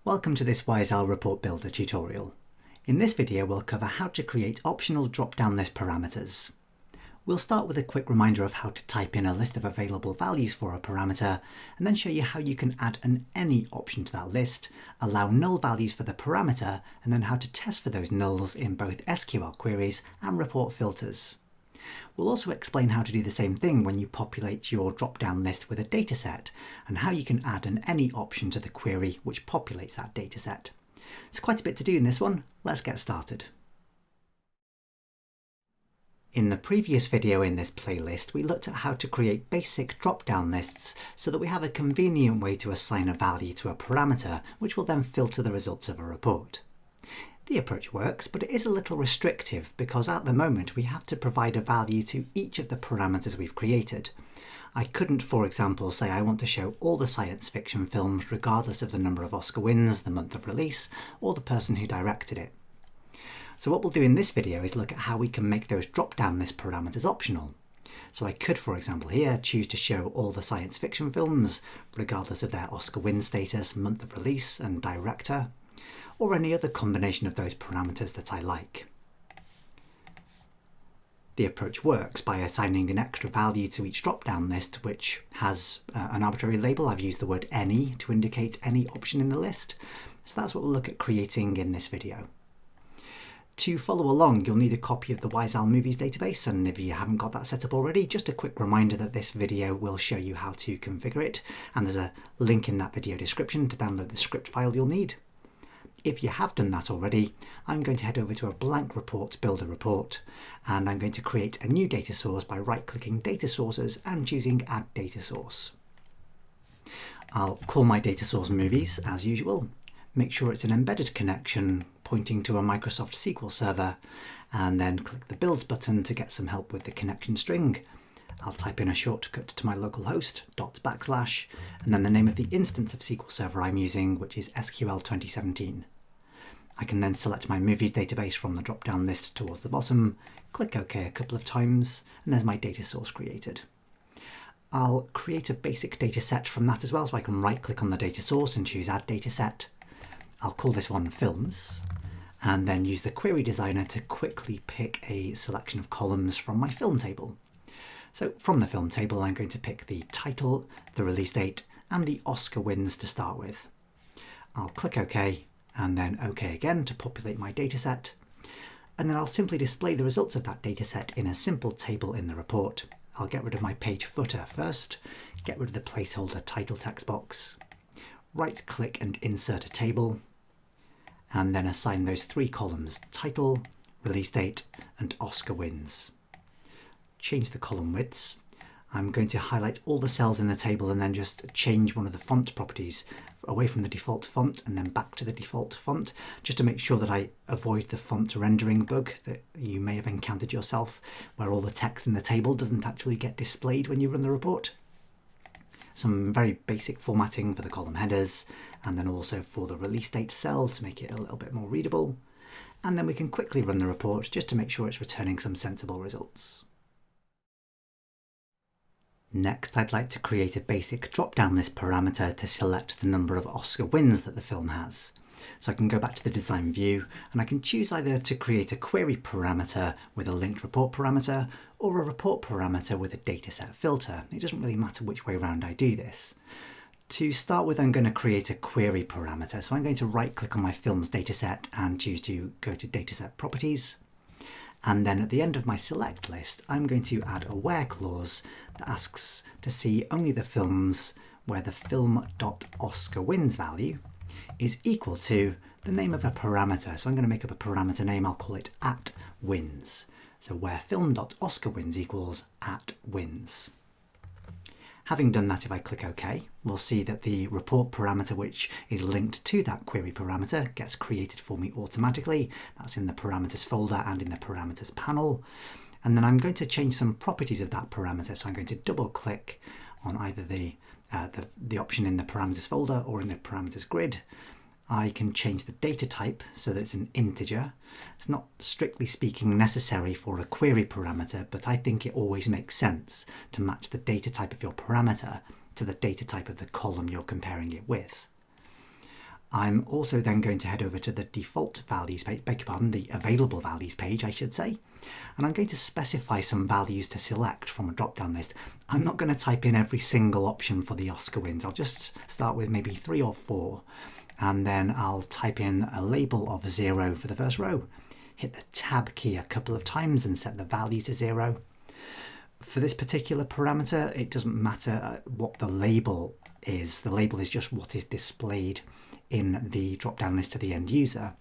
Welcome to this WiseOwl Report Builder tutorial. In this video we'll cover how to create optional drop-down list parameters. We'll start with a quick reminder of how to type in a list of available values for a parameter, and then show you how you can add an any option to that list, allow null values for the parameter, and then how to test for those nulls in both SQL queries and report filters. We'll also explain how to do the same thing when you populate your drop-down list with a dataset, and how you can add an any option to the query which populates that dataset. There's quite a bit to do in this one. Let's get started. In the previous video in this playlist, we looked at how to create basic drop-down lists so that we have a convenient way to assign a value to a parameter, which will then filter the results of a report. The approach works, but it is a little restrictive because at the moment we have to provide a value to each of the parameters we've created. I couldn't, for example, say I want to show all the science fiction films regardless of the number of Oscar wins, the month of release, or the person who directed it. So what we'll do in this video is look at how we can make those drop-down list parameters optional. So I could, for example, here choose to show all the science fiction films regardless of their Oscar win status, month of release, and director, or any other combination of those parameters that I like. The approach works by assigning an extra value to each drop-down list which has an arbitrary label. I've used the word any to indicate any option in the list. So that's what we'll look at creating in this video. To follow along, you'll need a copy of the WiseOwl Movies database, and if you haven't got that set up already, just a quick reminder that this video will show you how to configure it, and there's a link in that video description to download the script file you'll need. If you have done that already, I'm going to head over to a blank report, build a report, and I'm going to create a new data source by right-clicking Data Sources and choosing Add Data Source. I'll call my data source Movies as usual, make sure it's an embedded connection pointing to a Microsoft SQL server, and then click the Build button to get some help with the connection string. I'll type in a shortcut to my local host, // and then the name of the instance of SQL Server I'm using, which is SQL 2017. I can then select my movies database from the drop-down list towards the bottom, click OK a couple of times, and there's my data source created. I'll create a basic data set from that as well, so I can right-click on the data source and choose Add Dataset. I'll call this one Films, and then use the Query Designer to quickly pick a selection of columns from my film table. So from the film table, I'm going to pick the title, the release date, and the Oscar wins to start with. I'll click OK, and then OK again to populate my dataset. And then I'll simply display the results of that dataset in a simple table in the report. I'll get rid of my page footer first, get rid of the placeholder title text box, right-click and insert a table, and then assign those three columns, title, release date, and Oscar wins. Change the column widths. I'm going to highlight all the cells in the table and then just change one of the font properties away from the default font and then back to the default font, just to make sure that I avoid the font rendering bug that you may have encountered yourself, where all the text in the table doesn't actually get displayed when you run the report. Some very basic formatting for the column headers, and then also for the release date cell to make it a little bit more readable. And then we can quickly run the report just to make sure it's returning some sensible results. Next, I'd like to create a basic drop-down list parameter to select the number of Oscar wins that the film has. So I can go back to the design view and I can choose either to create a query parameter with a linked report parameter or a report parameter with a dataset filter. It doesn't really matter which way around I do this. To start with, I'm going to create a query parameter. So I'm going to right-click on my film's dataset and choose to go to Dataset Properties. And then at the end of my select list, I'm going to add a where clause that asks to see only the films where the film.OscarWins value is equal to the name of a parameter. So I'm going to make up a parameter name. I'll call it @wins. So where film.OscarWins equals @wins. Having done that, if I click OK, we'll see that the report parameter which is linked to that query parameter gets created for me automatically. That's in the parameters folder and in the parameters panel. And then I'm going to change some properties of that parameter. So I'm going to double click on either the option in the parameters folder or in the parameters grid. I can change the data type so that it's an integer. It's not strictly speaking necessary for a query parameter, but I think it always makes sense to match the data type of your parameter to the data type of the column you're comparing it with. I'm also then going to head over to the default values page, beg your pardon, the available values page, I should say, and I'm going to specify some values to select from a drop-down list. I'm not going to type in every single option for the Oscar wins. I'll just start with maybe 3 or 4, and then I'll type in a label of 0 for the first row. Hit the tab key a couple of times and set the value to 0. For this particular parameter, it doesn't matter what the label is. The label is just what is displayed in the drop-down list to the end user.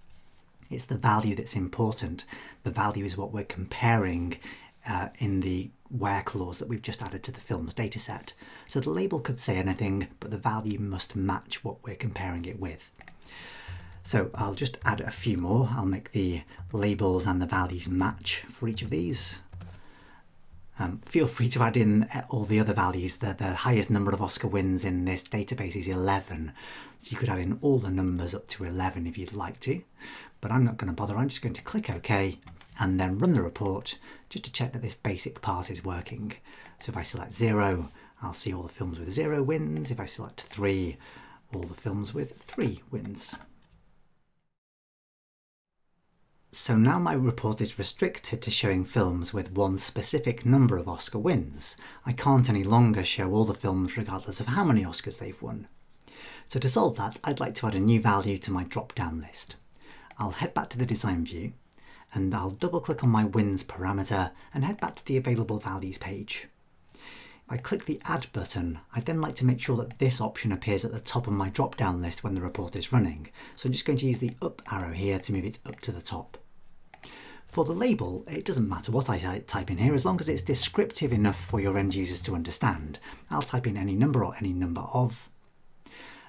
It's the value that's important. The value is what we're comparing in the where clause that we've just added to the film's dataset. So the label could say anything, but the value must match what we're comparing it with. So I'll just add a few more. I'll make the labels and the values match for each of these. Feel free to add in all the other values. The highest number of Oscar wins in this database is 11. So you could add in all the numbers up to 11 if you'd like to. But I'm not going to bother. I'm just going to click OK and then run the report just to check that this basic part is working. So if I select 0, I'll see all the films with 0 wins. If I select 3, all the films with 3 wins. So now my report is restricted to showing films with one specific number of Oscar wins. I can't any longer show all the films regardless of how many Oscars they've won. So to solve that, I'd like to add a new value to my drop-down list. I'll head back to the design view and I'll double-click on my wins parameter and head back to the available values page. If I click the Add button, I'd then like to make sure that this option appears at the top of my drop-down list when the report is running. So I'm just going to use the up arrow here to move it up to the top. For the label, it doesn't matter what I type in here as long as it's descriptive enough for your end users to understand. I'll type in any number or any number of.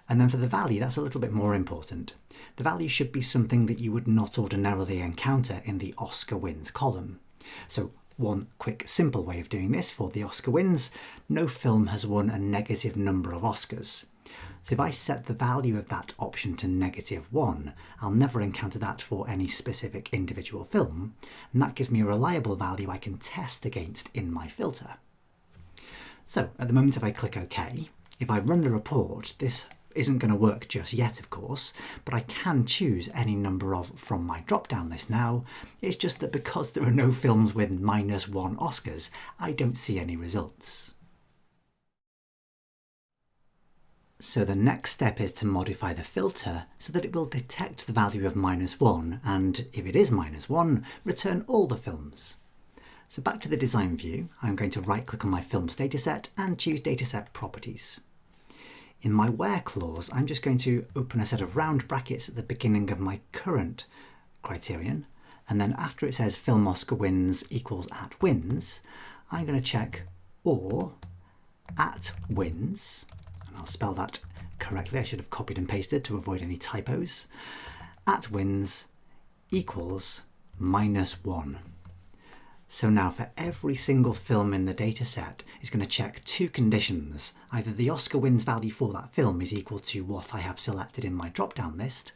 And then for the value, that's a little bit more important. The value should be something that you would not ordinarily encounter in the Oscar wins column. So one quick simple way of doing this for the Oscar wins, no film has won a negative number of Oscars. So if I set the value of that option to -1, I'll never encounter that for any specific individual film, and that gives me a reliable value I can test against in my filter. So at the moment, if I click OK, if I run the report, this isn't going to work just yet, of course, but I can choose any number of from my drop-down list now. It's just that because there are no films with -1 Oscars, I don't see any results. So the next step is to modify the filter so that it will detect the value of -1 and, if it is -1, return all the films. So back to the design view, I'm going to right-click on my film's dataset and choose Dataset Properties. In my where clause, I'm just going to open a set of round brackets at the beginning of my current criterion, and then after it says film Oscar wins equals at wins, I'm going to check or at wins. I'll spell that correctly. I should have copied and pasted to avoid any typos. At wins equals -1. So now for every single film in the dataset, it's going to check 2 conditions. Either the Oscar wins value for that film is equal to what I have selected in my drop-down list,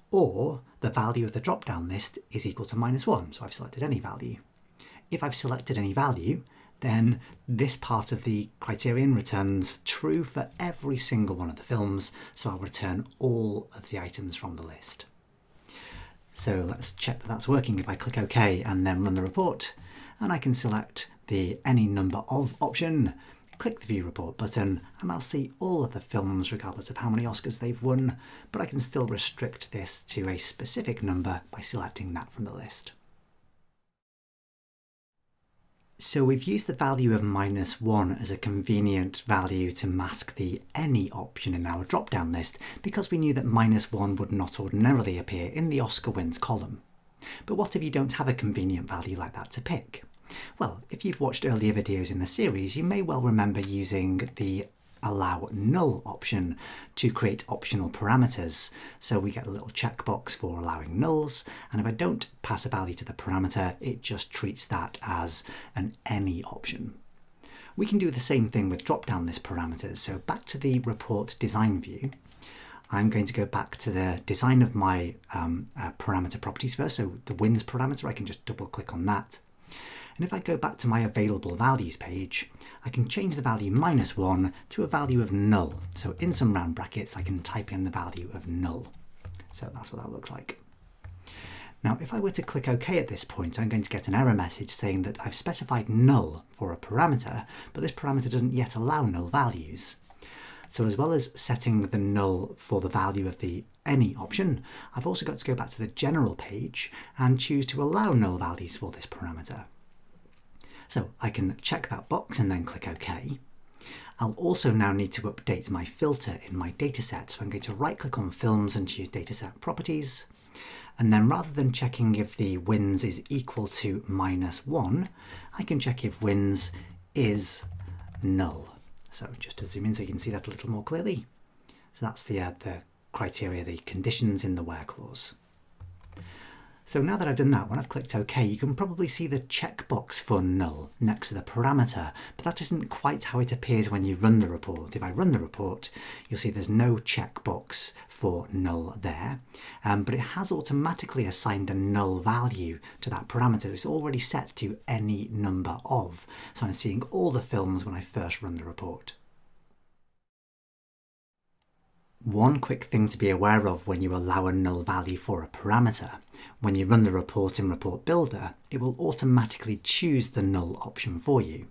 or the value of the drop-down list is equal to -1. So I've selected any value. If I've selected any value, then this part of the criterion returns true for every single one of the films, so I'll return all of the items from the list. So let's check that that's working. If I click OK and then run the report, and I can select the any number of option, click the View Report button, and I'll see all of the films regardless of how many Oscars they've won, but I can still restrict this to a specific number by selecting that from the list. So we've used the value of -1 as a convenient value to mask the any option in our drop-down list because we knew that -1 would not ordinarily appear in the Oscar wins column. But what if you don't have a convenient value like that to pick? Well, if you've watched earlier videos in the series, you may well remember using the allow null option to create optional parameters. So we get a little checkbox for allowing nulls, and if I don't pass a value to the parameter, it just treats that as an any option. We can do the same thing with drop-down list parameters. So back to the report design view, I'm going to go back to the design of my parameter properties first. So the wins parameter, I can just double click on that. And if I go back to my available values page, I can change the value -1 to a value of null. So in some round brackets, I can type in the value of null. So that's what that looks like. Now, if I were to click OK at this point, I'm going to get an error message saying that I've specified null for a parameter, but this parameter doesn't yet allow null values. So as well as setting the null for the value of the any option, I've also got to go back to the general page and choose to allow null values for this parameter. So I can check that box and then click OK. I'll also now need to update my filter in my dataset. So I'm going to right click on films and choose dataset properties. And then rather than checking if the wins is equal to -1, I can check if wins is null. So just to zoom in so you can see that a little more clearly. So that's the criteria, the conditions in the where clause. So now that I've done that, when I've clicked OK, you can probably see the checkbox for null next to the parameter, but that isn't quite how it appears when you run the report. If I run the report, you'll see there's no checkbox for null there, but it has automatically assigned a null value to that parameter. It's already set to any number of, so I'm seeing all the films when I first run the report. One quick thing to be aware of when you allow a null value for a parameter: when you run the report in Report Builder, it will automatically choose the null option for you.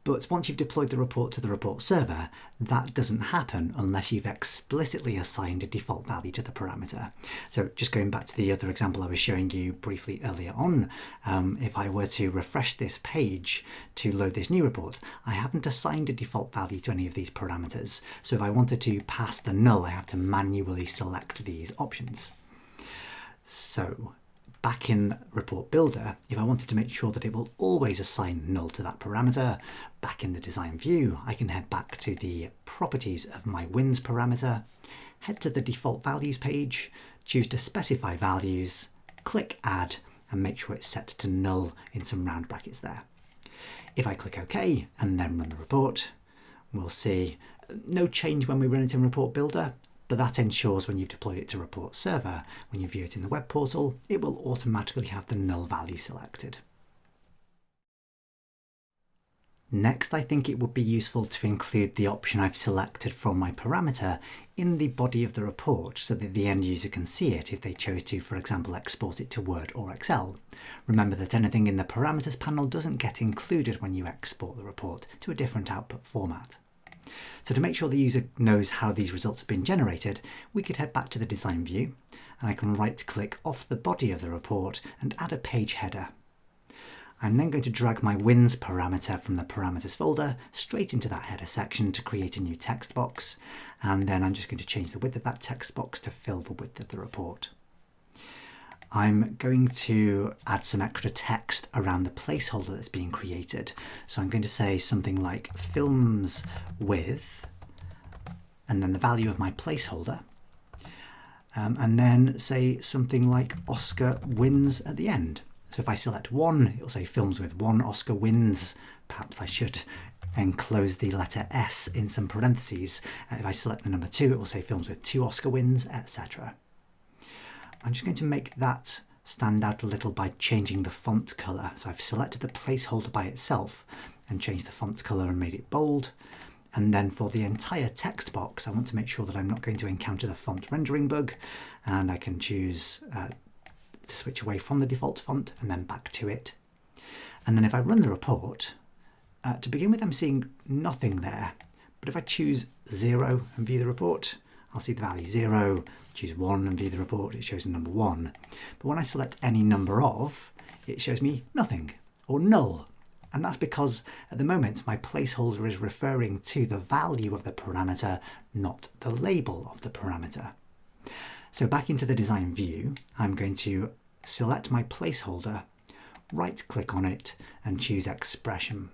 But once you've deployed the report to the report server, that doesn't happen unless you've explicitly assigned a default value to the parameter. So just going back to the other example I was showing you briefly earlier on, if I were to refresh this page to load this new report, I haven't assigned a default value to any of these parameters. So if I wanted to pass the null, I have to manually select these options. So back in Report Builder, if I wanted to make sure that it will always assign null to that parameter, back in the design view, I can head back to the properties of my wins parameter, head to the default values page, choose to specify values, click add, and make sure it's set to null in some round brackets there. If I click OK and then run the report, we'll see no change when we run it in Report Builder, but that ensures when you've deployed it to Report Server, when you view it in the web portal, it will automatically have the null value selected. Next, I think it would be useful to include the option I've selected from my parameter in the body of the report so that the end user can see it if they chose to, for example, export it to Word or Excel. Remember that anything in the parameters panel doesn't get included when you export the report to a different output format. So to make sure the user knows how these results have been generated, we could head back to the design view, and I can right click off the body of the report and add a page header. I'm then going to drag my wins parameter from the parameters folder straight into that header section to create a new text box, and then I'm just going to change the width of that text box to fill the width of the report. I'm going to add some extra text around the placeholder that's being created. So I'm going to say something like films with, and then the value of my placeholder, and then say something like Oscar wins at the end. So if I select 1, it will say films with 1 Oscar wins. Perhaps I should enclose the letter S in some parentheses. If I select the number 2, it will say films with 2 Oscar wins, etc. I'm just going to make that stand out a little by changing the font color. So I've selected the placeholder by itself and changed the font color and made it bold. And then for the entire text box, I want to make sure that I'm not going to encounter the font rendering bug, and I can choose to switch away from the default font and then back to it. And then if I run the report, to begin with, I'm seeing nothing there. But if I choose 0 and view the report, I'll see the value 0, choose 1 and view the report, it shows the number 1. But when I select any number of, it shows me nothing, or null. And that's because at the moment my placeholder is referring to the value of the parameter, not the label of the parameter. So back into the design view, I'm going to select my placeholder, right click on it and choose expression.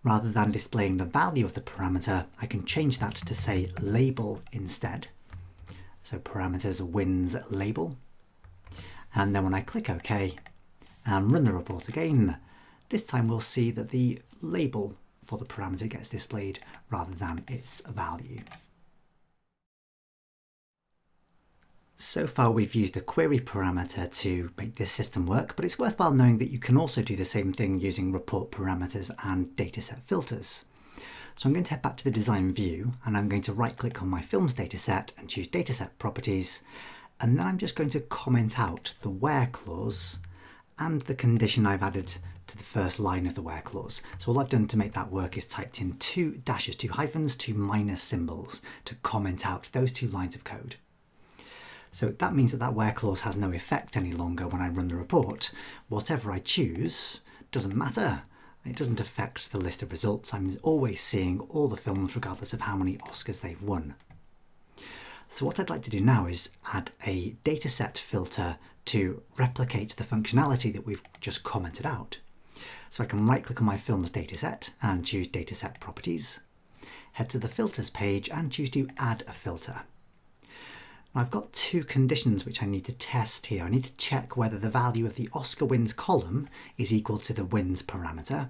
Rather than displaying the value of the parameter, I can change that to say label instead. So parameters wins label. And then when I click OK and run the report again, this time we'll see that the label for the parameter gets displayed rather than its value. So far we've used a query parameter to make this system work, but it's worthwhile knowing that you can also do the same thing using report parameters and dataset filters. So I'm going to head back to the design view and I'm going to right click on my films dataset and choose dataset properties, and then I'm just going to comment out the where clause and the condition I've added to the first line of the where clause. So all I've done to make that work is typed in 2 dashes, 2 hyphens, 2 minus symbols to comment out those 2 lines of code. So that means that that where clause has no effect any longer when I run the report. Whatever I choose doesn't matter. It doesn't affect the list of results. I'm always seeing all the films regardless of how many Oscars they've won. So what I'd like to do now is add a dataset filter to replicate the functionality that we've just commented out. So I can right click on my films dataset and choose dataset properties, head to the filters page and choose to add a filter. Now I've got 2 conditions which I need to test here. I need to check whether the value of the Oscar wins column is equal to the wins parameter,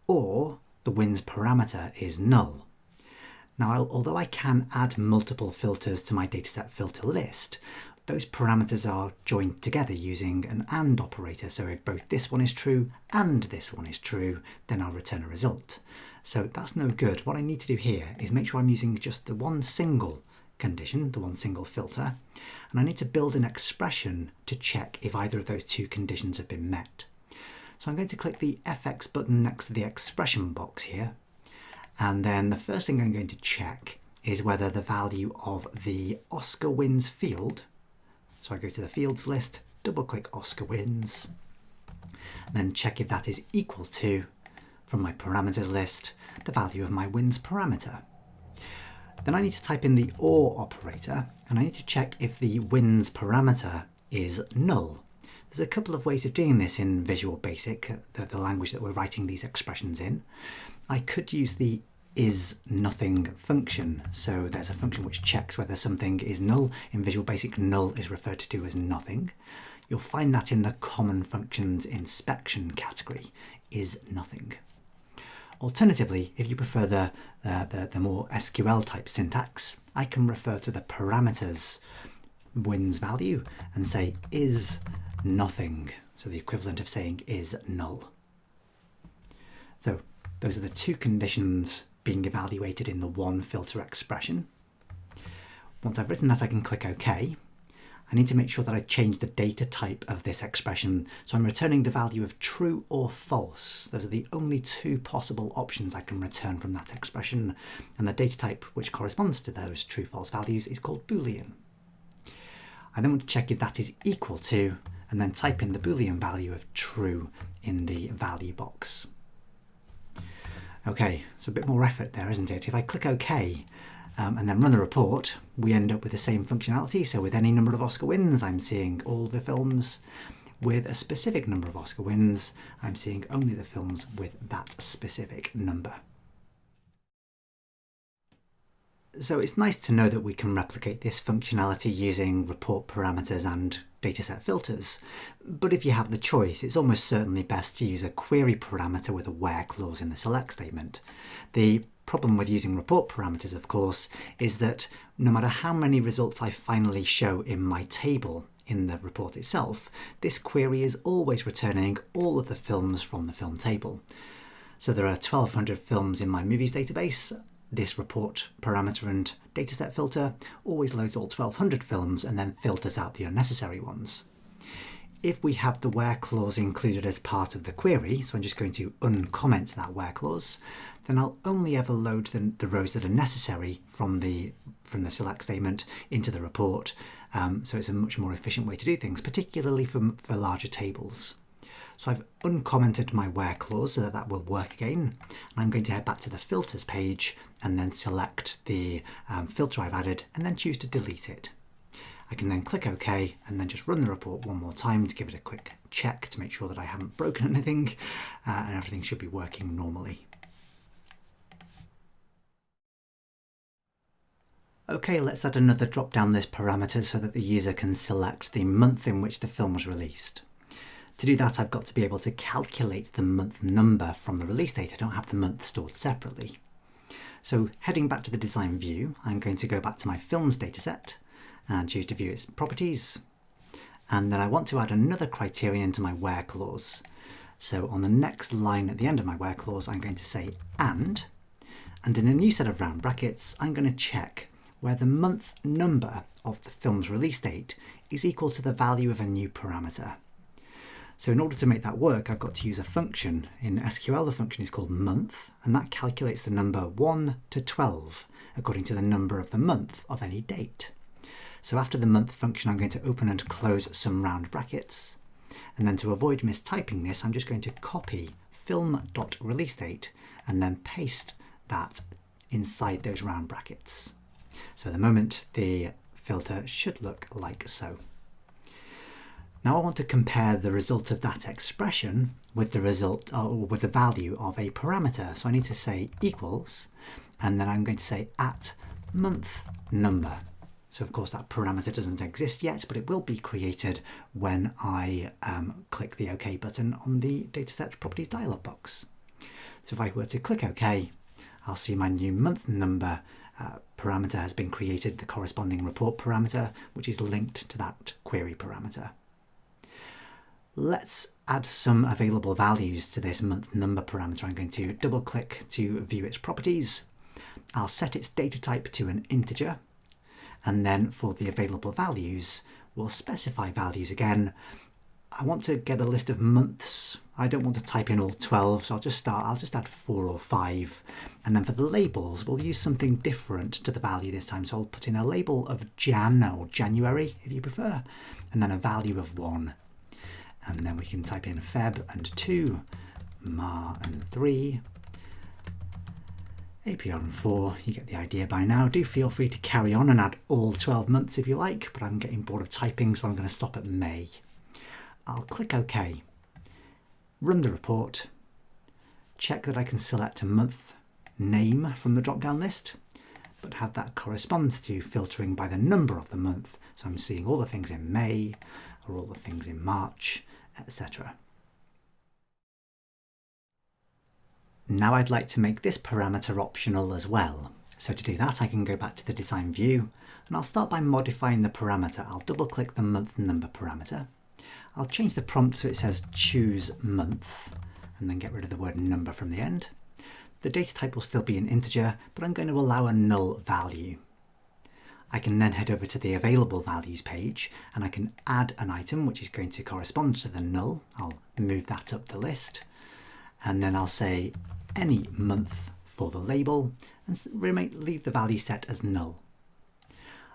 or the wins parameter is null. Now, although I can add multiple filters to my dataset filter list, those parameters are joined together using an AND operator. So if both this one is true and this one is true, then I'll return a result. So that's no good. What I need to do here is make sure I'm using just the one single condition, the one single filter, and I need to build an expression to check if either of those 2 conditions have been met. So I'm going to click the FX button next to the expression box here, and then the first thing I'm going to check is whether the value of the Oscar wins field, so I go to the fields list, double click Oscar wins, and then check if that is equal to, from my parameters list, the value of my wins parameter. Then I need to type in the OR operator, and I need to check if the wins parameter is null. There's a couple of ways of doing this in Visual Basic, the language that we're writing these expressions in. I could use the isNothing function. So there's a function which checks whether something is null. In Visual Basic, null is referred to as nothing. You'll find that in the Common Functions Inspection category, isNothing. Alternatively, if you prefer the more SQL type syntax, I can refer to the parameters wins value and say is nothing. So the equivalent of saying is null. So those are the 2 conditions being evaluated in the one filter expression. Once I've written that, I can click OK. I need to make sure that I change the data type of this expression, so I'm returning the value of true or false. Those are the only 2 possible options I can return from that expression, and the data type which corresponds to those true-false values is called Boolean. I then want to check if that is equal to, and then type in the Boolean value of true in the value box. Okay, so a bit more effort there, isn't it? If I click OK, and then run the report, we end up with the same functionality. So with any number of Oscar wins, I'm seeing all the films. With a specific number of Oscar wins, I'm seeing only the films with that specific number. So it's nice to know that we can replicate this functionality using report parameters and dataset filters. But if you have the choice, it's almost certainly best to use a query parameter with a where clause in the select statement. The problem with using report parameters, of course, is that no matter how many results I finally show in my table in the report itself, this query is always returning all of the films from the film table. So there are 1,200 films in my movies database. This report parameter and dataset filter always loads all 1,200 films and then filters out the unnecessary ones. If we have the where clause included as part of the query, so I'm just going to uncomment that where clause, then I'll only ever load the rows that are necessary from the select statement into the report. So it's a much more efficient way to do things, particularly for larger tables. So I've uncommented my where clause so that that will work again. And I'm going to head back to the filters page and then select the filter I've added and then choose to delete it. I can then click OK and then just run the report one more time to give it a quick check to make sure that I haven't broken anything and everything should be working normally. OK, let's add another drop down list parameter so that the user can select the month in which the film was released. To do that, I've got to be able to calculate the month number from the release date. I don't have the month stored separately. So heading back to the design view, I'm going to go back to my films dataset and choose to view its properties. And then I want to add another criterion to my where clause. So on the next line at the end of my where clause, I'm going to say and And in a new set of round brackets, I'm going to check where the month number of the film's release date is equal to the value of a new parameter. So in order to make that work, I've got to use a function. In SQL, the function is called month, and that calculates the number 1 to 12 according to the number of the month of any date. So after the month function, I'm going to open and close some round brackets. And then to avoid mistyping this, I'm just going to copy film.releaseDate and then paste that inside those round brackets. So at the moment, the filter should look like so. Now I want to compare the result of that expression with the result or with the value of a parameter. So I need to say equals, and then I'm going to say at month number. So of course that parameter doesn't exist yet, but it will be created when I click the OK button on the Dataset Properties dialog box. So if I were to click OK, I'll see my new month number parameter has been created, the corresponding report parameter, which is linked to that query parameter. Let's add some available values to this month number parameter. I'm going to double click to view its properties. I'll set its data type to an integer. And then for the available values, we'll specify values again. I want to get a list of months. I don't want to type in all 12, so I'll just add 4 or 5. And then for the labels, we'll use something different to the value this time. So I'll put in a label of Jan or January, if you prefer, and then a value of 1. And then we can type in Feb and 2, Mar and 3, APR and 4, you get the idea by now. Do feel free to carry on and add all 12 months if you like, but I'm getting bored of typing, so I'm going to stop at May. I'll click OK, run the report, check that I can select a month name from the drop-down list, but have that correspond to filtering by the number of the month. So I'm seeing all the things in May, or all the things in March, etc. Now I'd like to make this parameter optional as well. So to do that, I can go back to the design view, and I'll start by modifying the parameter. I'll double click the month number parameter. I'll change the prompt so it says choose month, and then get rid of the word number from the end. The data type will still be an integer, but I'm going to allow a null value. I can then head over to the available values page, and I can add an item which is going to correspond to the null. I'll move that up the list, and then I'll say any month for the label and leave the value set as null.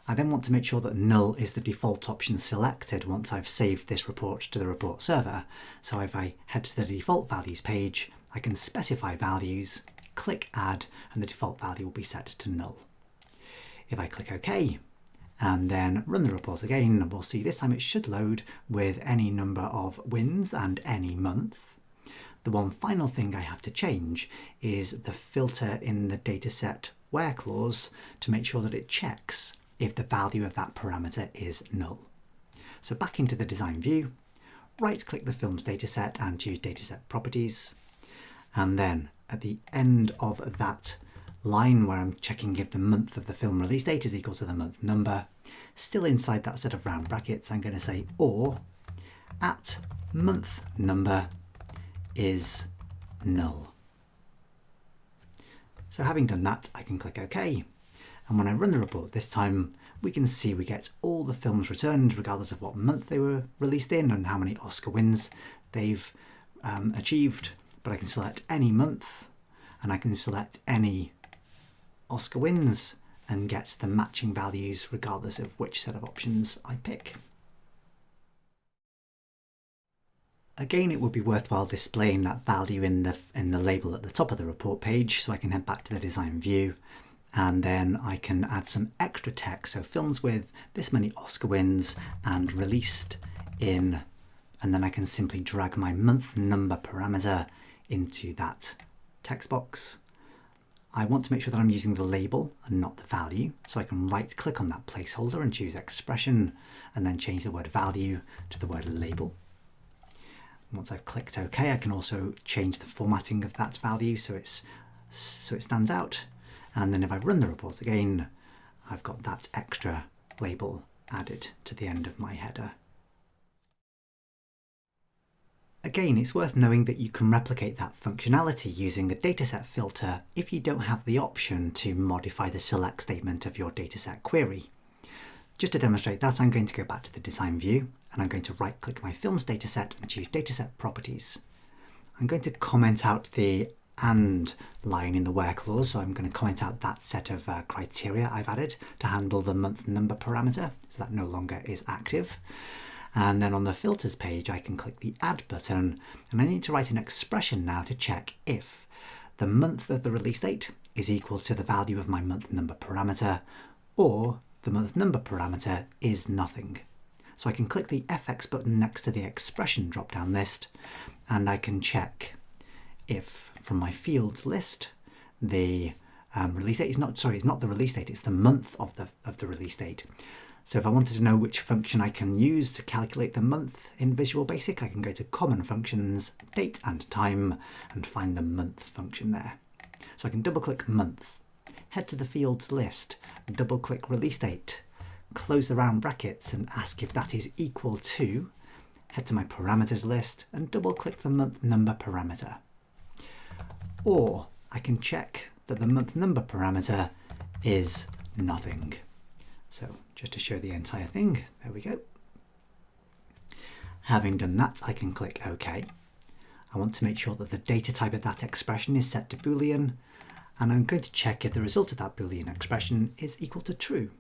I then want to make sure that null is the default option selected once I've saved this report to the report server. So if I head to the default values page, I can specify values, click add, and the default value will be set to null. If I click OK and then run the report again, we'll see this time it should load with any number of wins and any month. The one final thing I have to change is the filter in the dataset where clause to make sure that it checks if the value of that parameter is null. So back into the design view, right click the film's dataset and choose dataset properties. And then at the end of that line where I'm checking if the month of the film release date is equal to the month number, still inside that set of round brackets, I'm going to say or at month number is null. So having done that, I can click OK. And when I run the report this time, we can see we get all the films returned regardless of what month they were released in and how many Oscar wins they've achieved. But I can select any month and I can select any Oscar wins and get the matching values regardless of which set of options I pick. Again, it would be worthwhile displaying that value in the label at the top of the report page, so I can head back to the design view and then I can add some extra text. So films with this many Oscar wins and released in, and then I can simply drag my month number parameter into that text box. I want to make sure that I'm using the label and not the value, so I can right click on that placeholder and choose expression and then change the word value to the word label. Once I've clicked OK, I can also change the formatting of that value so it stands out. And then if I run the report again, I've got that extra label added to the end of my header. again, it's worth knowing that you can replicate that functionality using a dataset filter if you don't have the option to modify the select statement of your dataset query. Just to demonstrate that, I'm going to go back to the design view and I'm going to right click my films dataset and choose dataset properties. I'm going to comment out the and line in the where clause, so I'm going to comment out that set of criteria I've added to handle the month number parameter, so that no longer is active. And then on the filters page, I can click the add button, and I need to write an expression now to check if the month of the release date is equal to the value of my month number parameter, or the month number parameter is nothing. So I can click the FX button next to the expression drop-down list, and I can check if from my fields list the release date is not, sorry, it's not the release date, it's the month of the release date. So if I wanted to know which function I can use to calculate the month in Visual Basic, I can go to Common Functions, Date and Time, and find the month function there. So I can double click month, head to the fields list, double click release date, close the round brackets and ask if that is equal to, head to my parameters list and double click the month number parameter. Or I can check that the month number parameter is nothing. So just to show the entire thing, there we go. Having done that, I can click OK. I want to make sure that the data type of that expression is set to Boolean, and I'm going to check if the result of that Boolean expression is equal to true.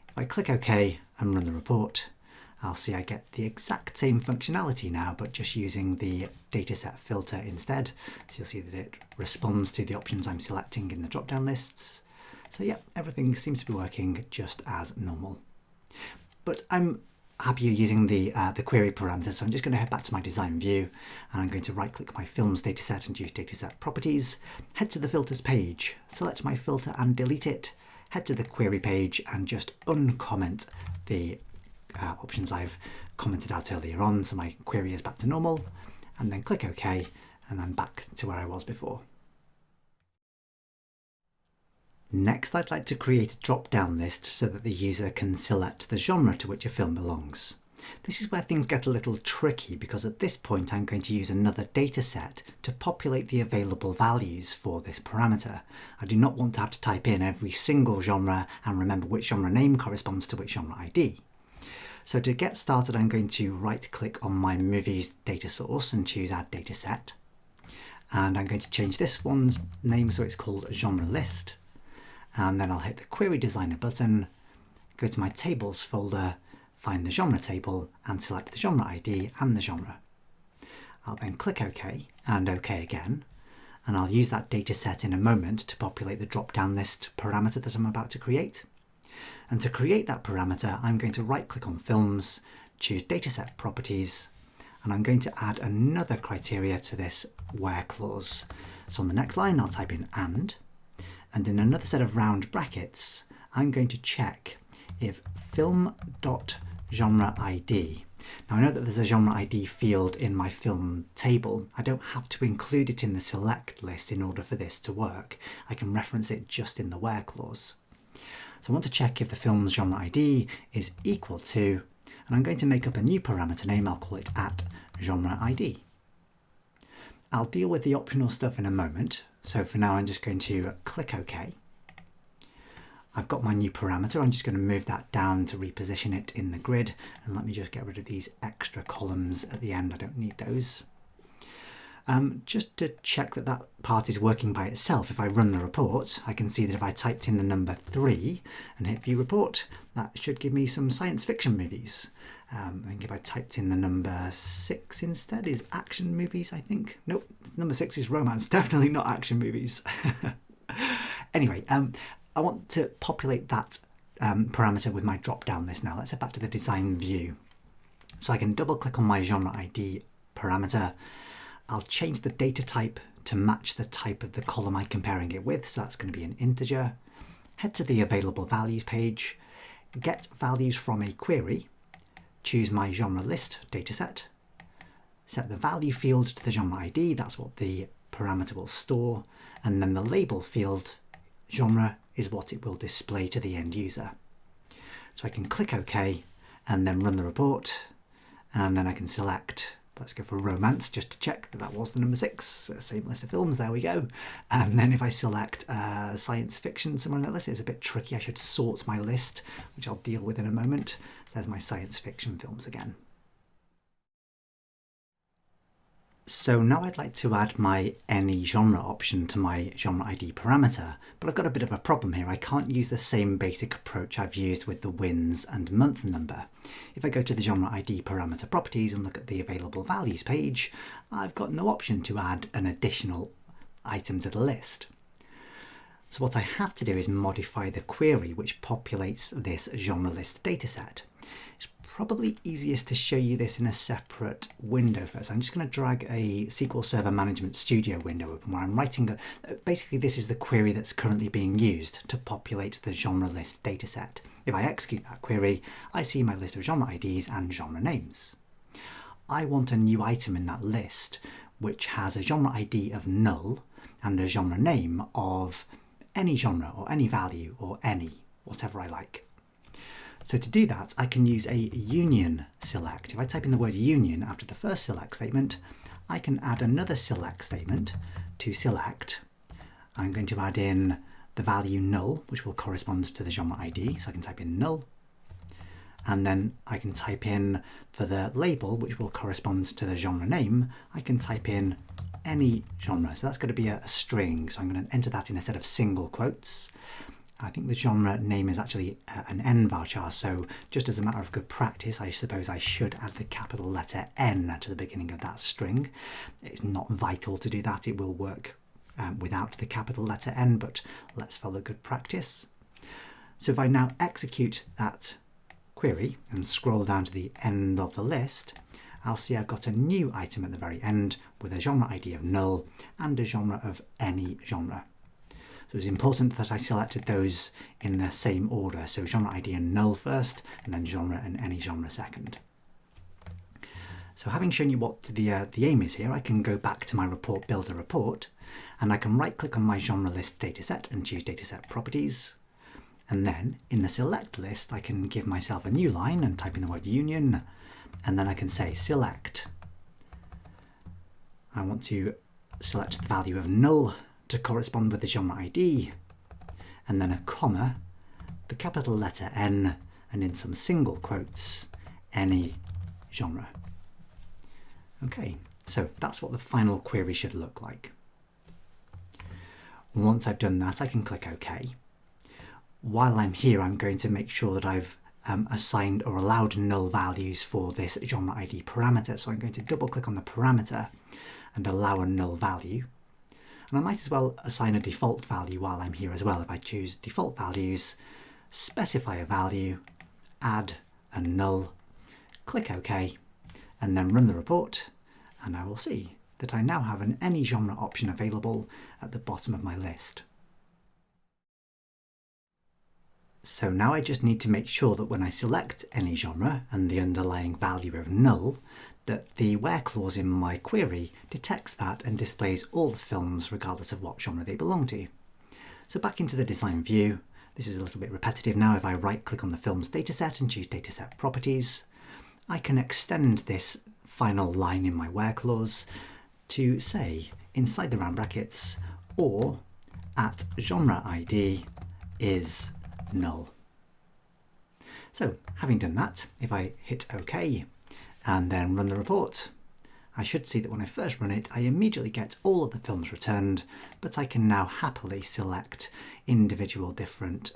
If I click OK and run the report, I'll see I get the exact same functionality now, but just using the dataset filter instead. So you'll see that it responds to the options I'm selecting in the drop-down lists. So yeah, everything seems to be working just as normal. But I'm happier using the query parameters, so I'm just going to head back to my design view, and I'm going to right-click my films dataset and choose dataset properties, head to the filters page, select my filter and delete it, head to the query page and just uncomment the options I've commented out earlier on, so my query is back to normal, and then click OK, and I'm back to where I was before. Next, I'd like to create a drop-down list so that the user can select the genre to which a film belongs. This is where things get a little tricky, because at this point I'm going to use another dataset to populate the available values for this parameter. I do not want to have to type in every single genre and remember which genre name corresponds to which genre ID. So to get started, I'm going to right-click on my movies data source and choose Add Dataset. And I'm going to change this one's name so it's called Genre List. And then I'll hit the Query Designer button, go to my Tables folder, find the genre table, and select the genre ID and the genre. I'll then click OK and OK again, and I'll use that dataset in a moment to populate the drop-down list parameter that I'm about to create. And to create that parameter, I'm going to right-click on Films, choose Dataset Properties, and I'm going to add another criteria to this where clause. So on the next line, I'll type in and in another set of round brackets, I'm going to check if film.genreID. Now I know that there's a genre ID field in my film table. I don't have to include it in the select list in order for this to work. I can reference it just in the where clause. So I want to check if the film's genre ID is equal to, and I'm going to make up a new parameter name. I'll call it @genreID. I'll deal with the optional stuff in a moment. So for now, I'm just going to click OK. I've got my new parameter. I'm just going to move that down to reposition it in the grid. And let me just get rid of these extra columns at the end. I don't need those. Just to check that that part is working by itself, if I run the report, I can see that if I typed in the number 3 and hit View Report, that should give me some science fiction movies. I think if I typed in the number 6 instead, is action movies, I think. Nope, number 6 is romance, definitely not action movies. Anyway, I want to populate that parameter with my drop-down list now. Let's head back to the design view. So I can double-click on my genre ID parameter. I'll change the data type to match the type of the column I'm comparing it with, so that's going to be an integer. Head to the available values page, get values from a query, choose my genre list dataset, set the value field to the genre ID, that's what the parameter will store, and then the label field, genre, is what it will display to the end user. So I can click OK and then run the report, and then I can select Let's go for romance just to check that that was the number 6. Same list of films, there we go. And then if I select science fiction somewhere on that list, it's a bit tricky. I should sort my list, which I'll deal with in a moment. There's my science fiction films again. So now I'd like to add my any genre option to my genre ID parameter, but I've got a bit of a problem here. I can't use the same basic approach I've used with the wins and month number. If I go to the genre ID parameter properties and look at the available values page, I've got no option to add an additional item to the list. So what I have to do is modify the query which populates this genre list dataset. It's probably easiest to show you this in a separate window first. I'm just going to drag a SQL Server Management Studio window open where I'm writing, basically this is the query that's currently being used to populate the genre list dataset. If I execute that query, I see my list of genre IDs and genre names. I want a new item in that list which has a genre ID of null and a genre name of any genre or any value or any, whatever I like. So to do that, I can use a union select. If I type in the word union after the first select statement, I can add another select statement to select. I'm going to add in the value null, which will correspond to the genre ID. So I can type in null. And then I can type in for the label, which will correspond to the genre name, I can type in any genre. So that's going to be a string. So I'm going to enter that in a set of single quotes. I think the genre name is actually an N varchar, so just as a matter of good practice, I suppose I should add the capital letter N to the beginning of that string. It's not vital to do that, it will work without the capital letter N, but let's follow good practice. So if I now execute that query and scroll down to the end of the list, I'll see I've got a new item at the very end with a genre ID of null and a genre of any genre. So it's important that I selected those in the same order. So genre ID and null first, and then genre and any genre second. So having shown you what the aim is here, I can go back to my report builder report, and I can right click on my genre list dataset and choose dataset properties. And then in the select list, I can give myself a new line and type in the word union, and then I can say select. I want to select the value of null to correspond with the genre ID, and then a comma, the capital letter N, and in some single quotes, any genre. Okay, so that's what the final query should look like. Once I've done that, I can click OK. While I'm here, I'm going to make sure that I've assigned or allowed null values for this genre ID parameter. So I'm going to double click on the parameter and allow a null value. And I might as well assign a default value while I'm here as well. If I choose default values, specify a value, add a null, click OK, and then run the report, and I will see that I now have an any genre option available at the bottom of my list. So now I just need to make sure that when I select any genre and the underlying value of null, that the where clause in my query detects that and displays all the films regardless of what genre they belong to. So back into the design view, this is a little bit repetitive now. If I right click on the films dataset and choose dataset properties, I can extend this final line in my where clause to say inside the round brackets or at genre ID is null. So having done that, if I hit OK and then run the report, I should see that when I first run it, I immediately get all of the films returned, but I can now happily select individual different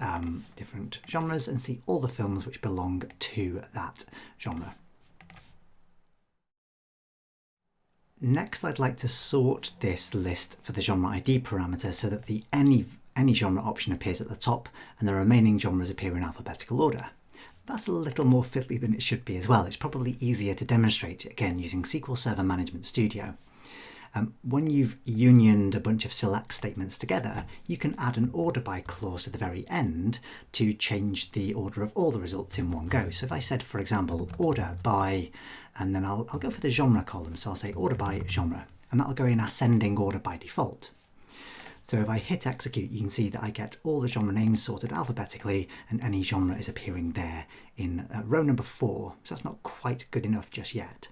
genres and see all the films which belong to that genre. Next, I'd like to sort this list for the genre ID parameter so that the any genre option appears at the top and the remaining genres appear in alphabetical order. That's a little more fiddly than it should be as well. It's probably easier to demonstrate, again, using SQL Server Management Studio. When you've unioned a bunch of select statements together, you can add an order by clause at the very end to change the order of all the results in one go. So if I said, for example, order by, and then I'll go for the genre column, so I'll say order by genre, and that'll go in ascending order by default. So if I hit execute, you can see that I get all the genre names sorted alphabetically and any genre is appearing there in row number 4. So that's not quite good enough just yet.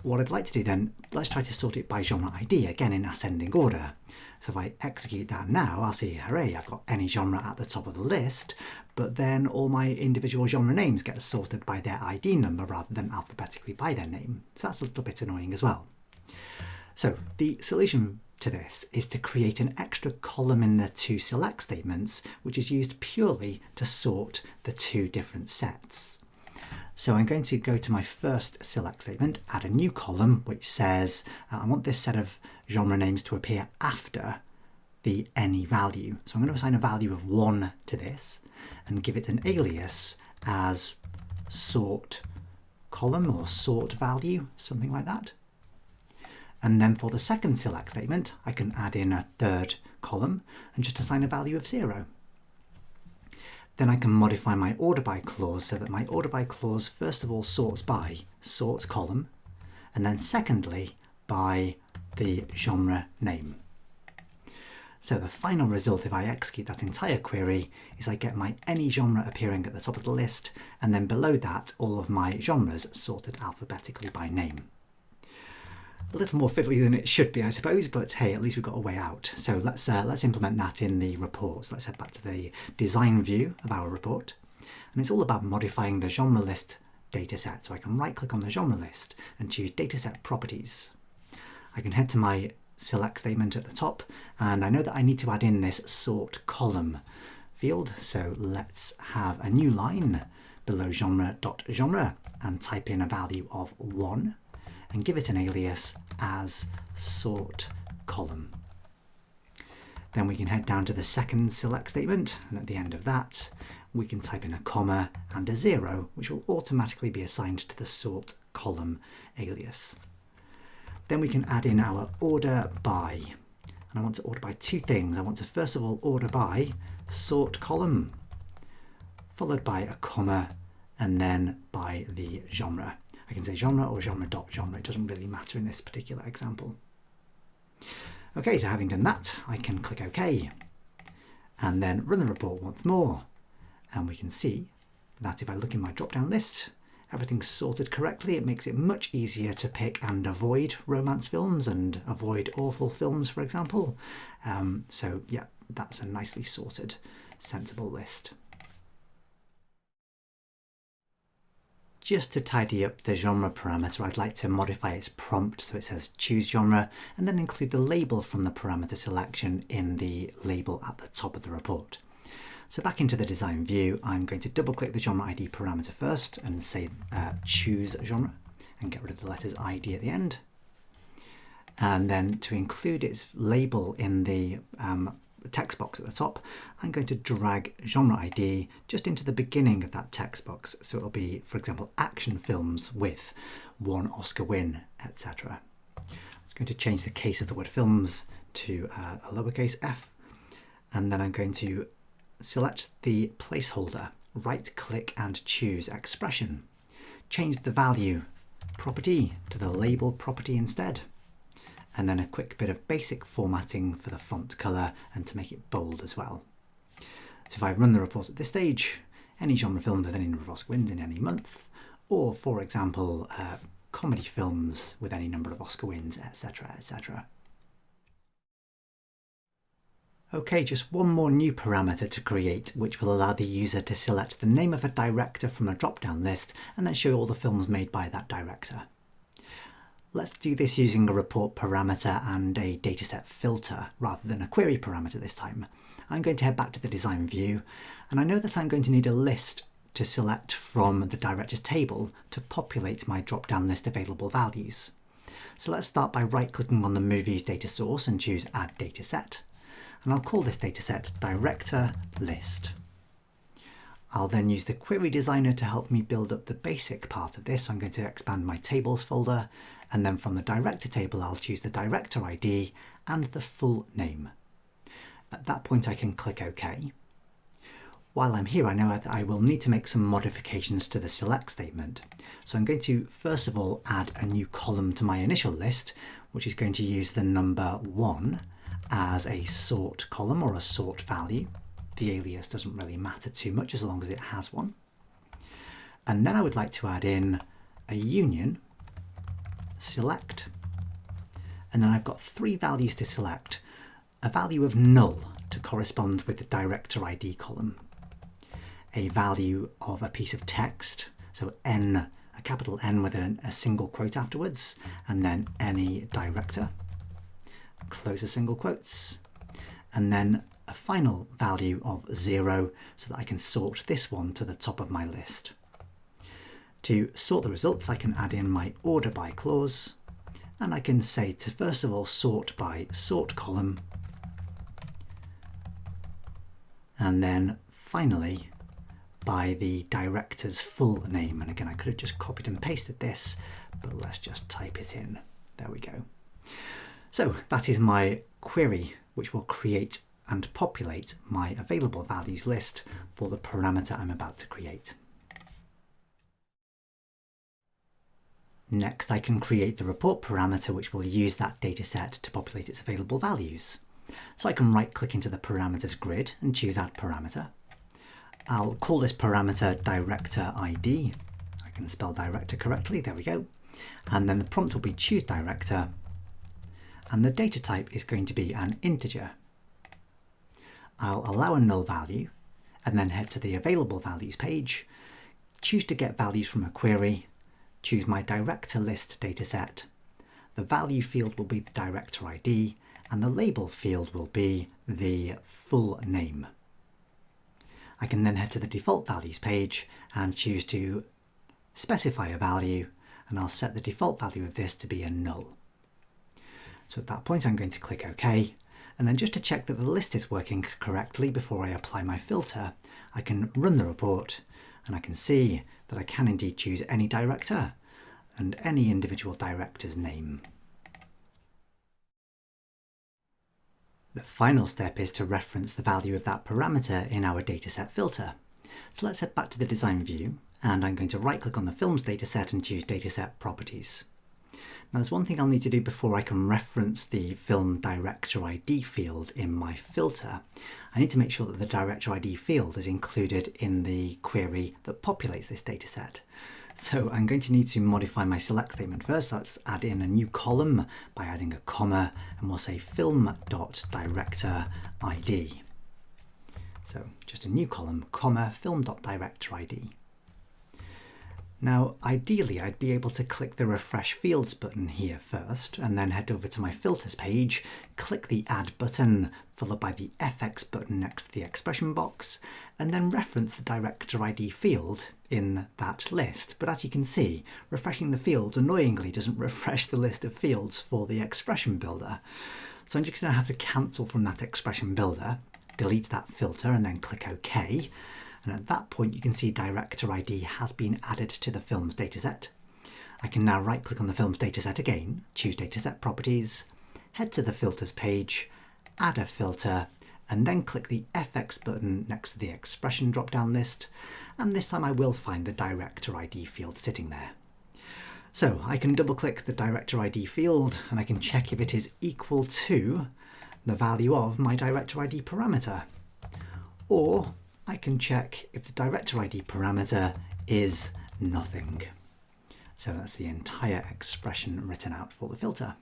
what I'd like to do then, let's try to sort it by genre ID, again in ascending order. So if I execute that now, I'll see, hooray, I've got any genre at the top of the list, but then all my individual genre names get sorted by their ID number rather than alphabetically by their name. So that's a little bit annoying as well. So the solution to this is to create an extra column in the two select statements, which is used purely to sort the two different sets. So I'm going to go to my first select statement, add a new column which says I want this set of genre names to appear after the any value. So I'm going to assign a value of 1 to this and give it an alias as sort column or sort value, something like that. And then for the second select statement, I can add in a third column and just assign a value of 0. Then I can modify my order by clause so that my order by clause first of all sorts by sort column, and then secondly by the genre name. So the final result, if I execute that entire query, is I get my any genre appearing at the top of the list, and then below that all of my genres sorted alphabetically by name. A little more fiddly than it should be, I suppose, but hey, at least we've got a way out. So let's implement that in the report. So let's head back to the design view of our report. And it's all about modifying the genre list dataset. So I can right click on the genre list and choose dataset properties. I can head to my select statement at the top, and I know that I need to add in this sort column field. So let's have a new line below genre.genre and type in a value of 1. And give it an alias as sort column. Then we can head down to the second select statement, and at the end of that we can type in a comma and a 0, which will automatically be assigned to the sort column alias. Then we can add in our order by, and I want to order by two things. I want to first of all order by sort column, followed by a comma, and then by the genre. I can say genre or genre.genre, it doesn't really matter in this particular example. Okay, so having done that, I can click OK and then run the report once more. And we can see that if I look in my drop-down list, everything's sorted correctly. It makes it much easier to pick and avoid romance films and avoid awful films, for example. So yeah, that's a nicely sorted, sensible list. Just to tidy up the genre parameter, I'd like to modify its prompt so it says choose genre, and then include the label from the parameter selection in the label at the top of the report. So back into the design view, I'm going to double click the genre ID parameter first and say choose genre and get rid of the letters ID at the end. And then to include its label in the text box at the top, I'm going to drag genre ID just into the beginning of that text box. So it'll be, for example, action films with 1 Oscar win, etc. I'm going to change the case of the word films to a lowercase f, and then I'm going to select the placeholder, right click and choose expression. Change the value property to the label property instead. And then a quick bit of basic formatting for the font color and to make it bold as well. So if I run the report at this stage, any genre film with any number of Oscar wins in any month, or for example, comedy films with any number of Oscar wins, etc., etc. Okay, just one more new parameter to create, which will allow the user to select the name of a director from a drop-down list and then show all the films made by that director. Let's do this using a report parameter and a dataset filter rather than a query parameter this time. I'm going to head back to the design view, and I know that I'm going to need a list to select from the directors table to populate my drop-down list available values. So let's start by right-clicking on the movie's data source and choose Add Dataset. And I'll call this dataset Director List. I'll then use the query designer to help me build up the basic part of this. So I'm going to expand my tables folder, and then from the director table I'll choose the director ID and the full name. At that point I can click OK. While I'm here, I know that I will need to make some modifications to the select statement. So I'm going to first of all add a new column to my initial list, which is going to use the number 1 as a sort column or a sort value. The alias doesn't really matter too much as long as it has one. And then I would like to add in a union select, and then I've got 3 values to select. A value of null to correspond with the director ID column, a value of a piece of text, so N, a capital N with a single quote afterwards, and then any director, close the single quotes, and then a final value of 0 so that I can sort this one to the top of my list. To sort the results, I can add in my order by clause, and I can say to first of all sort by sort column, and then finally by the director's full name. And again, I could have just copied and pasted this, but let's just type it in. There we go. So that is my query, which will create and populate my available values list for the parameter I'm about to create. Next, I can create the report parameter, which will use that dataset to populate its available values. So I can right-click into the parameters grid and choose Add Parameter. I'll call this parameter Director ID. I can spell director correctly, there we go. And then the prompt will be choose director, and the data type is going to be an integer. I'll allow a null value, and then head to the available values page, choose to get values from a query, choose my director list dataset. The value field will be the director ID, and the label field will be the full name. I can then head to the default values page and choose to specify a value, and I'll set the default value of this to be a null. So at that point I'm going to click OK, and then just to check that the list is working correctly before I apply my filter, I can run the report and I can see that I can indeed choose any director and any individual director's name. The final step is to reference the value of that parameter in our dataset filter. So let's head back to the design view, and I'm going to right-click on the films dataset and choose Dataset Properties. Now there's one thing I'll need to do before I can reference the film director ID field in my filter. I need to make sure that the director ID field is included in the query that populates this dataset. So I'm going to need to modify my select statement first. Let's add in a new column by adding a comma, and we'll say film.director ID. So just a new column, comma, film.director ID. Now, ideally, I'd be able to click the Refresh Fields button here first, and then head over to my Filters page, click the Add button, followed by the FX button next to the expression box, and then reference the Director ID field in that list. But as you can see, refreshing the fields annoyingly doesn't refresh the list of fields for the expression builder. So I'm just going to have to cancel from that expression builder, delete that filter, and then click OK. And at that point you can see Director ID has been added to the films dataset. I can now right click on the films dataset again, choose Dataset Properties, head to the Filters page, add a filter, and then click the FX button next to the expression drop-down list, and this time I will find the Director ID field sitting there. So I can double click the Director ID field and I can check if it is equal to the value of my Director ID parameter, or I can check if the Director ID parameter is nothing. So that's the entire expression written out for the filter.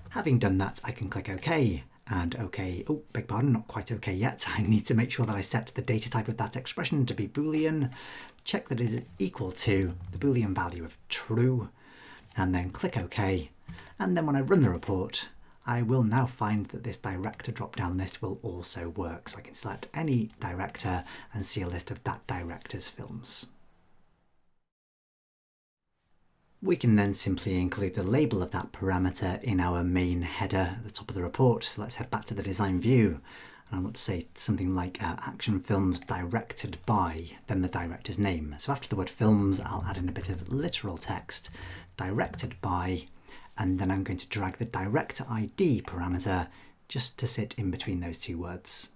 Having done that, I can click OK, and OK, oh, beg pardon, not quite OK yet. I need to make sure that I set the data type of that expression to be Boolean, check that it is equal to the Boolean value of true, and then click OK. And then when I run the report, I will now find that this director drop-down list will also work. So I can select any director and see a list of that director's films. We can then simply include the label of that parameter in our main header at the top of the report. So let's head back to the design view. And I want to say something like action films directed by, then the director's name. So after the word films, I'll add in a bit of literal text, directed by, and then I'm going to drag the Director ID parameter just to sit in between those two words.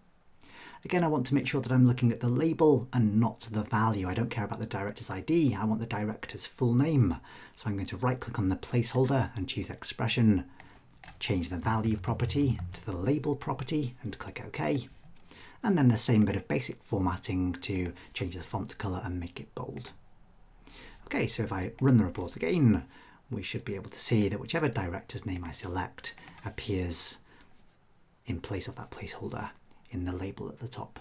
Again, I want to make sure that I'm looking at the label and not the value. I don't care about the Director's ID, I want the director's full name. So I'm going to right click on the placeholder and choose Expression, change the value property to the label property and click OK. And then the same bit of basic formatting to change the font color and make it bold. Okay, so if I run the report again, we should be able to see that whichever director's name I select appears in place of that placeholder in the label at the top.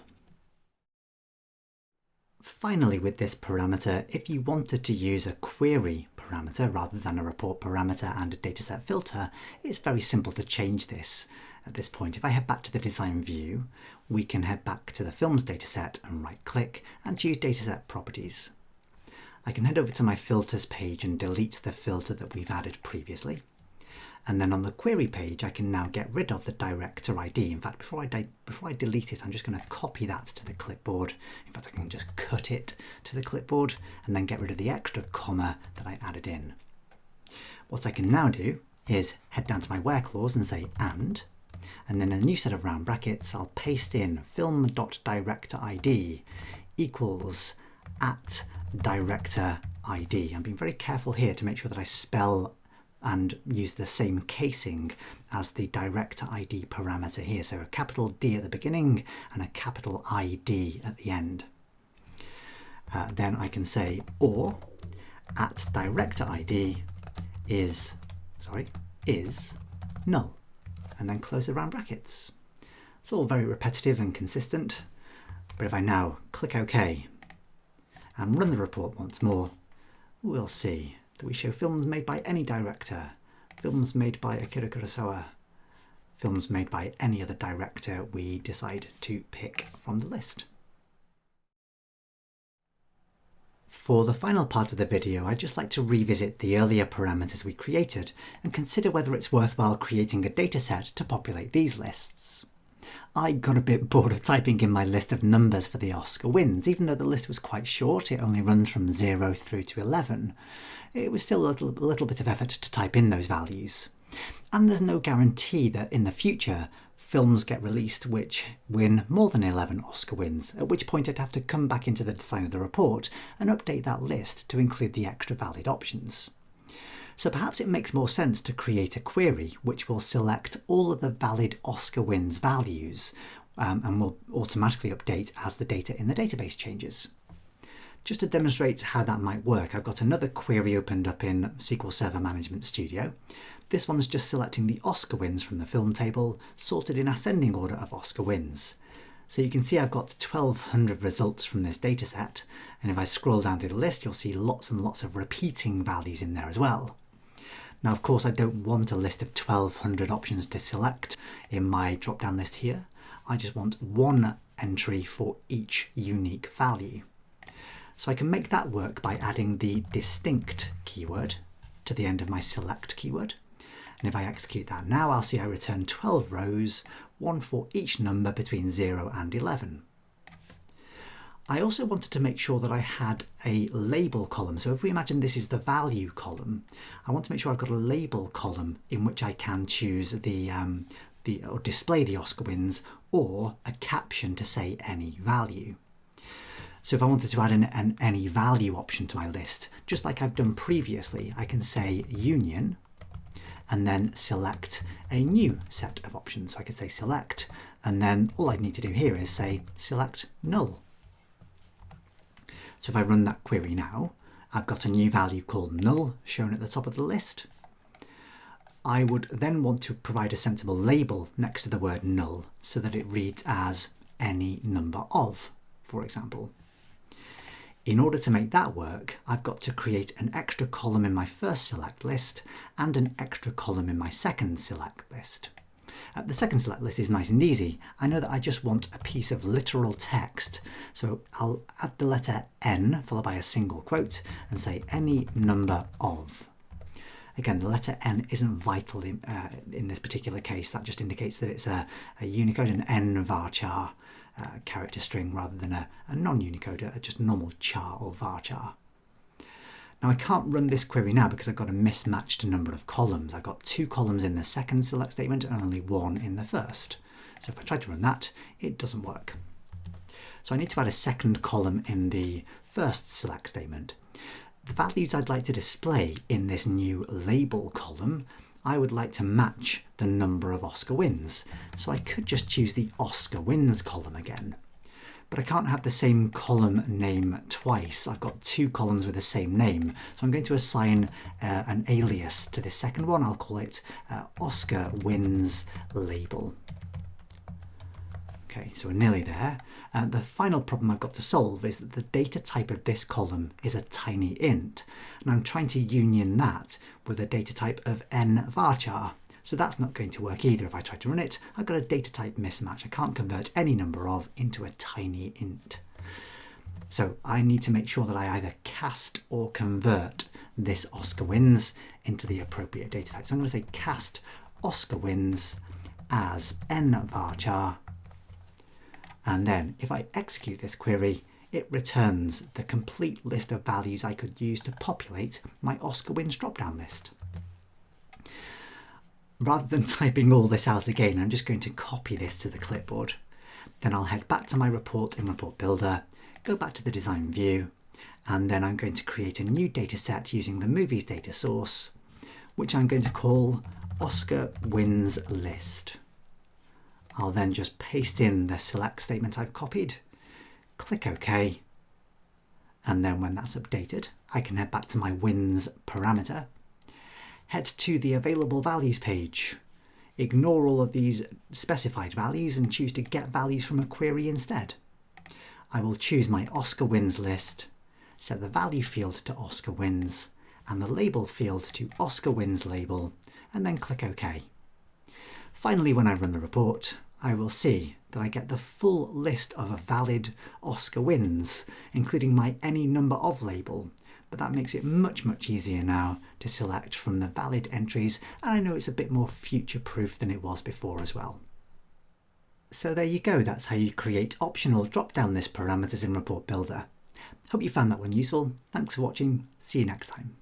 Finally, with this parameter, if you wanted to use a query parameter rather than a report parameter and a dataset filter, it's very simple to change this. At this point, if I head back to the design view, we can head back to the films dataset and right click and choose dataset properties. I can head over to my filters page and delete the filter that we've added previously. And then on the query page, I can now get rid of the director ID. In fact, before I delete it, I'm just going to copy that to the clipboard. In fact, I can just cut it to the clipboard and then get rid of the extra comma that I added in. What I can now do is head down to my where clause and say and then a new set of round brackets, I'll paste in film.directorID equals @directorID. I'm being very careful here to make sure that I spell and use the same casing as the director ID parameter here. So a capital D at the beginning and a capital ID at the end. Then I can say or @directorID is null, and then close the round brackets. It's all very repetitive and consistent, but if I now click OK and run the report once more, we'll see that we show films made by any director, films made by Akira Kurosawa, films made by any other director we decide to pick from the list. For the final part of the video, I'd just like to revisit the earlier parameters we created and consider whether it's worthwhile creating a dataset to populate these lists. I got a bit bored of typing in my list of numbers for the Oscar wins. Even though the list was quite short, it only runs from 0 through to 11. It was still a little bit of effort to type in those values. And there's no guarantee that in the future films get released which win more than 11 Oscar wins, at which point I'd have to come back into the design of the report and update that list to include the extra valid options. So perhaps it makes more sense to create a query which will select all of the valid Oscar wins values and will automatically update as the data in the database changes. Just to demonstrate how that might work, I've got another query opened up in SQL Server Management Studio. This one's just selecting the Oscar wins from the film table, sorted in ascending order of Oscar wins. So you can see I've got 1200 results from this dataset, and if I scroll down through the list, you'll see lots and lots of repeating values in there as well. Now, of course, I don't want a list of 1200 options to select in my drop-down list here. I just want one entry for each unique value. So I can make that work by adding the distinct keyword to the end of my select keyword. And if I execute that now, I'll see I return 12 rows, one for each number between 0 and 11. I also wanted to make sure that I had a label column. So if we imagine this is the value column, I want to make sure I've got a label column in which I can choose or display the Oscar wins, or a caption to say any value. So if I wanted to add an any value option to my list, just like I've done previously, I can say union and then select a new set of options. So I could say select, and then all I need to do here is say select null. So if I run that query now, I've got a new value called null shown at the top of the list. I would then want to provide a sensible label next to the word null so that it reads as any number of, for example. In order to make that work, I've got to create an extra column in my first select list and an extra column in my second select list. The second select list is nice and easy. I know that I just want a piece of literal text. So I'll add the letter N followed by a single quote and say any number of. Again, the letter N isn't vital in this particular case. That just indicates that it's a Unicode, an N varchar character string rather than a non-Unicode, just normal char or varchar. Now I can't run this query now because I've got a mismatched number of columns. I've got 2 columns in the second select statement and only 1 in the first. So if I try to run that, it doesn't work. So I need to add a second column in the first select statement. The values I'd like to display in this new label column, I would like to match the number of Oscar wins. So I could just choose the Oscar wins column again. but I can't have the same column name twice. I've got two columns with the same name. So I'm going to assign an alias to this second one. I'll call it Oscar Wins Label. Okay, so we're nearly there. The final problem I've got to solve is that the data type of this column is a tiny int, and I'm trying to union that with a data type of n varchar. So that's not going to work either. If I try to run it, I've got a data type mismatch. I can't convert any number of into a tiny int. So I need to make sure that I either cast or convert this Oscar Wins into the appropriate data type. So I'm going to say cast Oscar Wins as n varchar. And then if I execute this query, it returns the complete list of values I could use to populate my Oscar Wins drop-down list. Rather than typing all this out again, I'm just going to copy this to the clipboard. Then I'll head back to my report in Report Builder, go back to the design view, and then I'm going to create a new data set using the movies data source, which I'm going to call Oscar Wins List. I'll then just paste in the select statement I've copied, click OK, and then when that's updated, I can head back to my wins parameter, head to the available values page, ignore all of these specified values and choose to get values from a query instead. I will choose my Oscar Wins list, set the value field to Oscar Wins and the label field to Oscar Wins Label, and then click OK. Finally, when I run the report, I will see that I get the full list of valid Oscar Wins, including my any number of label, but that makes it much easier now to select from the valid entries, and I know it's a bit more future-proof than it was before as well. So there you go, that's how you create optional drop-down list parameters in Report Builder. Hope you found that one useful. Thanks for watching, see you next time.